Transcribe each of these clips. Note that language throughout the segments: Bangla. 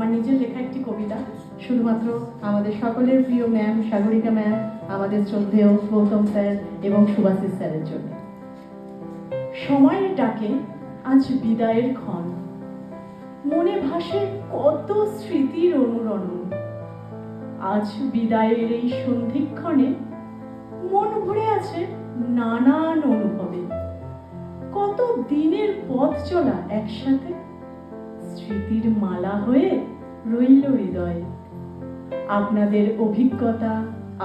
আমার নিজের লেখা একটি কবিতা, শুধুমাত্র আমাদের সকলের প্রিয় ম্যাম সাগরিকা ম্যাম, আমাদের শ্রদ্ধেয় গৌতম স্যার এবং সুভাষিস স্যারের জন্য। সময়ের ডাকে আজ বিদায়ের ক্ষণ, মনে ভাসে কত স্মৃতির অনুরণন। আজ বিদায়ের এই সন্ধিক্ষণে মন ভরে আছে নানান অনুভবে। কত দিনের পথ চলা একসাথে, স্মৃতির মালা হয়ে রইল হৃদয়ে। আপনাদের অভিজ্ঞতা,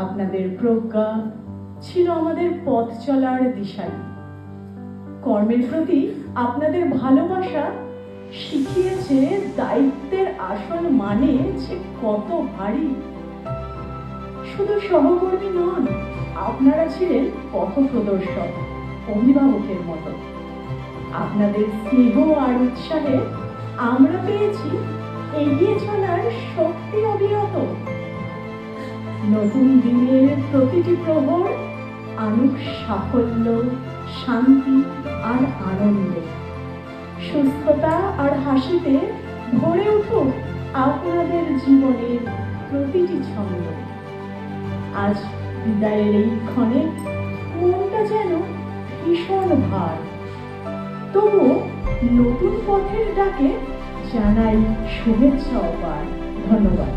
আপনাদের প্রজ্ঞা ছিল আমাদের পথ চলার দিশারি। কর্মের প্রতি আপনাদের ভালোবাসা শিখিয়েছে দায়িত্বের আসল মানে যে কত ভারী। শুধু সহকর্মী নন, আপনারা ছিলেন পথপ্রদর্শক, অভিভাবকের মতো। আপনাদের স্নেহ আর উৎসাহে আমরা পেয়েছি এগিয়ে চলার শক্তি অবিরত। নতুন দিনের প্রতিটি প্রহর আনুক সাফল্য, শান্তি আর আনন্দ। সুস্থতা আর হাসিতে ভরে উঠুক আপনাদের জীবনের প্রতিটি ছন্দ। আজ বিদায়ের এই ক্ষণে মনটা যেন ভীষণ ভার, তবুও নতুন পথের ডাকে জানাই শুভেচ্ছা অপার। ধন্যবাদ।